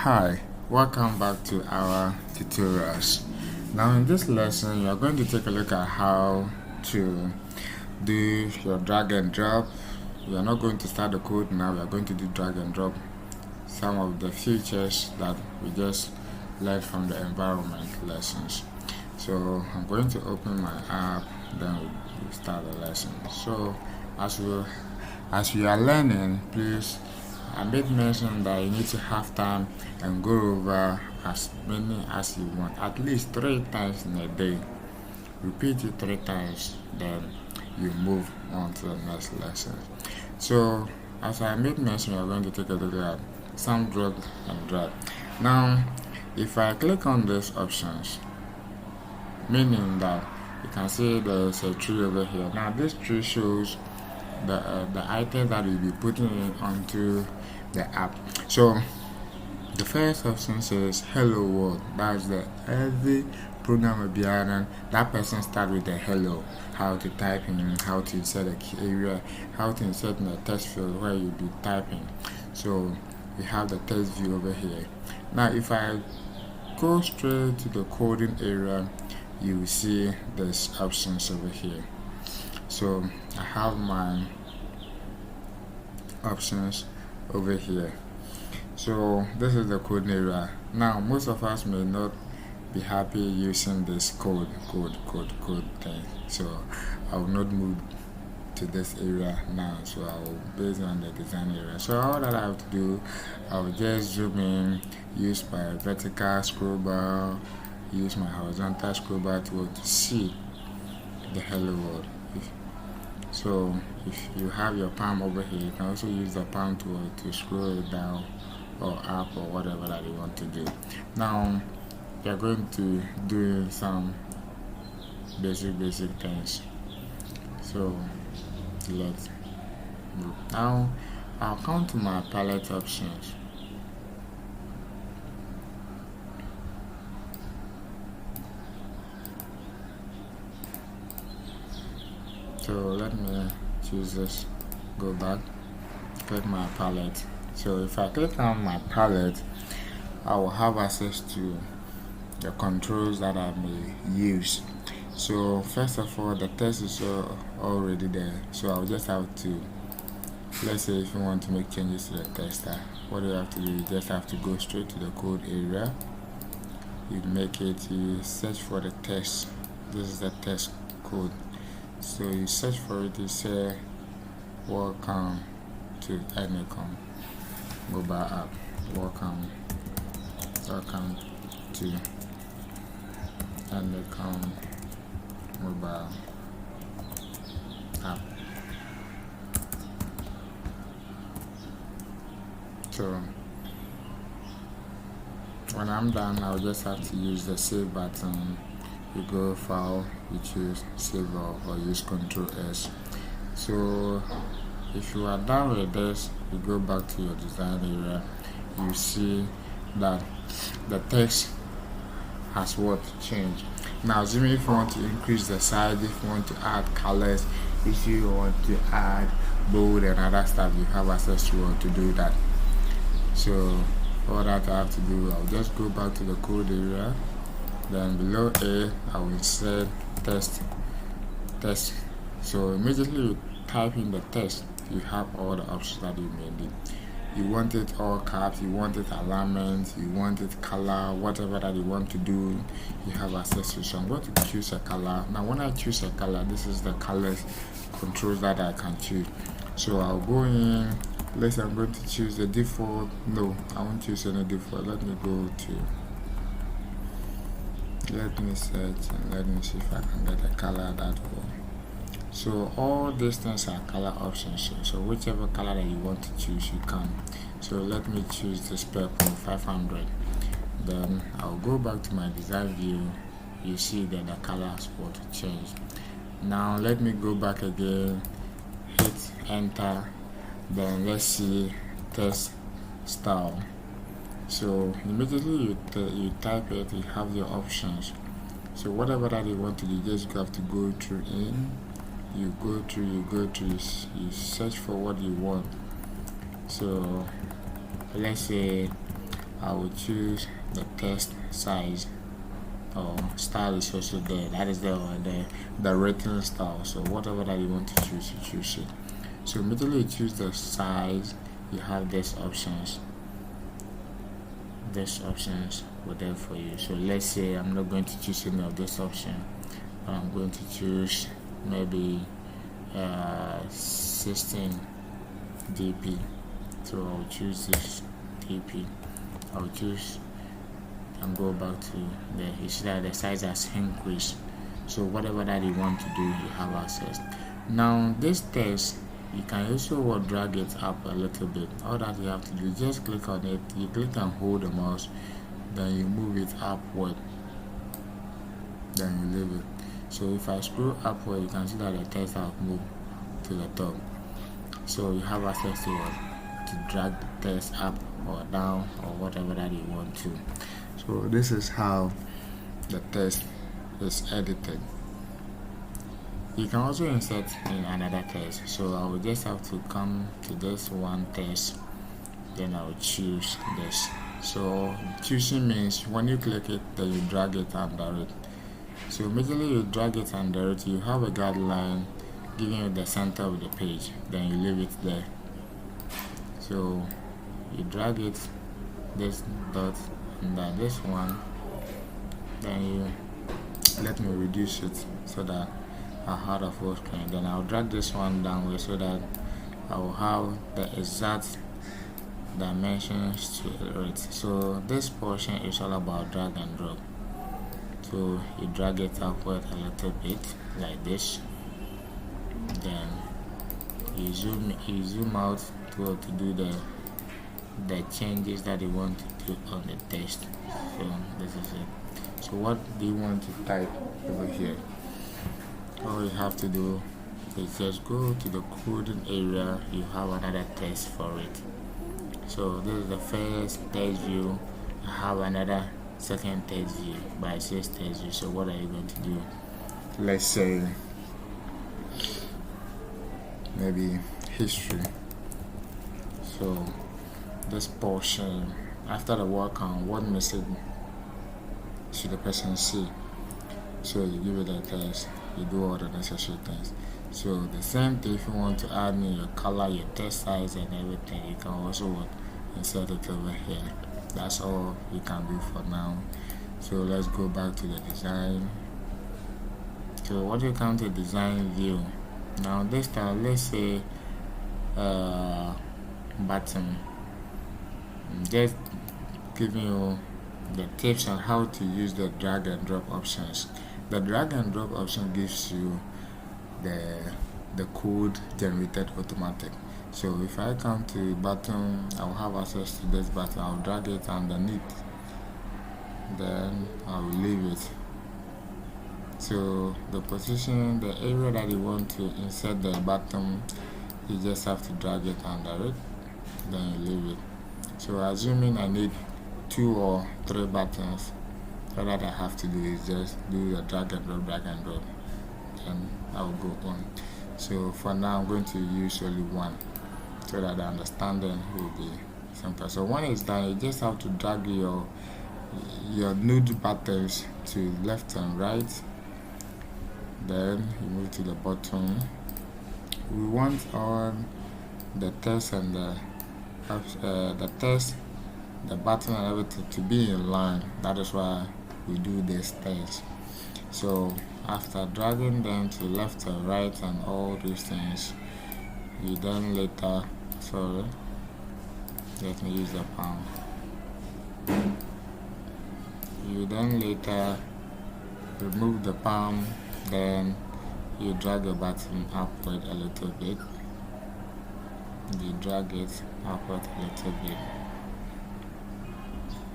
Hi, welcome back to our tutorials. Now in this lesson, you are going to take a look at how to do your drag and drop. We are not going to start the code now, we are going to do drag and drop some of the features that we just learned from the environment lessons. So I'm going to open my app, then we'll start the lesson. So as we are learning, please, I made mention that you need to have time and go over as many as you want, at least 3 times in a day. Repeat it 3 times, then you move on to the next lesson. So, as I made mention, we're going to take a look at some drag and drop. Now, if I click on these options, meaning that you can see there's a tree over here. Now, this tree shows the item that we'll be putting in onto the app. So the first option says hello world. That's the every program will be adding. That person start with the hello, how to type in, how to insert a key area, how to insert in a text field where you'll be typing. So we have the text view over here. Now if I go straight to the coding area, you will see there's options over here. So I have my options over here. So this is the code area. Now most of us may not be happy using this code thing. So I will not move to this area now. So I will based on the design area. So all that I have to do, I will just zoom in, use my vertical scroll bar, use my horizontal scroll bar to see the hello world. So if you have your palm over here, you can also use the palm to scroll it down or up or whatever that you want to do. Now you're going to do some basic things. So let's move. Now I'll come to my palette options. So let me choose this, go back, click my palette. So if I click on my palette, I will have access to the controls that I may use. So first of all, the text is already there. So I'll just have to, let's say if you want to make changes to the text, what you have to do, you just have to go straight to the code area. You make it, you search for the text. This is the text code. So you search for it, you say welcome to Anycom mobile app. Welcome to Anycom mobile app. So when I'm done, I'll just have to use the save button. You go file, you choose save or use Ctrl S. So if you are done with this, you go back to your design area. You see that the text has what changed. Now assuming if you want to increase the size, if you want to add colors, if you want to add bold and other stuff, you have access to do that. So all that I have to do, I'll just go back to the code area. Then below A, I will insert text. So immediately you type in the text, you have all the options that you may need. You want it all caps, you want it alignment, you want it color, whatever that you want to do, you have access to. So I'm going to choose a color. Now when I choose a color, this is the colors controls that I can choose. So I'll go in, let's say I'm going to choose the default. No, I won't choose any default. Let me go to, let me search and let me see if I can get a color that will. So all these things are color options. So whichever color that you want to choose, you can. So let me choose this purple 500. Then I'll go back to my design view. You see that the color spot changed. Now let me go back again, hit enter. Then let's see text style. So immediately you type it, you have your options. So whatever that you want to do, you just have to go through in. You go through, you search for what you want. So let's say I will choose the text size or style is also there, that is the written style. So whatever that you want to choose, you choose it. So immediately you choose the size, you have these options were there for you. So let's say I'm not going to choose any of this option, but I'm going to choose maybe 16 dp. So I'll choose this dp. I'll choose and go back to there. You see that the size has increased. So whatever that you want to do, you have access. Now this text, you can also drag it up a little bit. All that you have to do is just click on it. You click and hold the mouse, then you move it upward, then you leave it. So if I scroll upward, you can see that the text have moved to the top. So you have access to drag the text up or down or whatever that you want to. So this is how the text is edited. You can also insert in another text. So I will just have to come to this one text, then I will choose this. So choosing means when you click it, then you drag it under it. So immediately you drag it under it, you have a guideline giving you the center of the page, then you leave it there. So you drag it, this dot under this one, then you let me reduce it so that I have a full screen. Then I'll drag this one downward so that I will have the exact dimensions to it. So this portion is all about drag and drop. So you drag it upward a little bit like this, then you zoom out to do the changes that you want to do on the text. So this is it. So what do you want to type over here? All you have to do is just go to the coding area. You have another text for it. So this is the first text view. I have another second text view, but it says text view. So what are you going to do? Let's say maybe history. So this portion, after the word count, what message should the person see? So you give it a text, you do all the necessary things. So the same thing, if you want to add in your color, your text size and everything, you can also insert it over here. That's all you can do for now. So let's go back to the design. So what you come to design view. Now this time, let's say button. Just giving you the tips on how to use the drag and drop options. The drag and drop option gives you the code generated automatic. So if I come to button, I'll have access to this button. I'll drag it underneath, then I will leave it. So the position, the area that you want to insert the button, you just have to drag it under it, then you leave it. So assuming I need 2 or 3 buttons, all that I have to do is just do your drag and drop, and I'll go on. So for now, I'm going to use only one so that the understanding will be simple. So when it's done, you just have to drag your node buttons to left and right. Then you move to the bottom. We want all the text and the text, the button and everything to be in line. That is why we do these things. So after dragging them to left and right and all these things, you then later, sorry, let me use the palm. You then later remove the palm, then you drag the button upward a little bit. You drag it upward a little bit.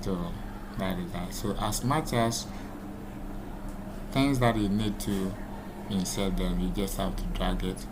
So that is that. So as much as things that you need to insert them, you just have to drag it.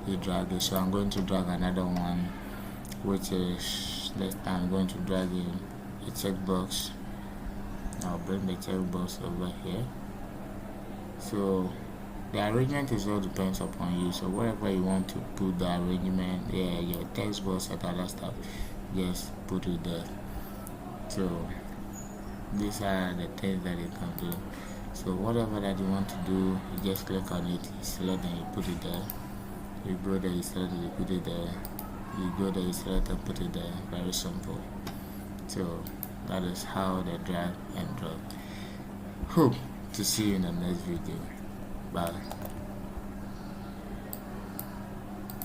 You drag it. So I'm going to drag another one, which is, I'm going to drag in a checkbox. I'll bring the checkbox over here. So the arrangement is all depends upon you. So whatever you want to put the arrangement, your text box and other stuff, just put it there. So these are the things that you can do. So whatever that you want to do, you just click on it, you select and you put it there. You go there, you select it, you put it there. You go there, you select and put it there. Very simple. So that is how they drag and drop. Hope to see you in the next video. Bye.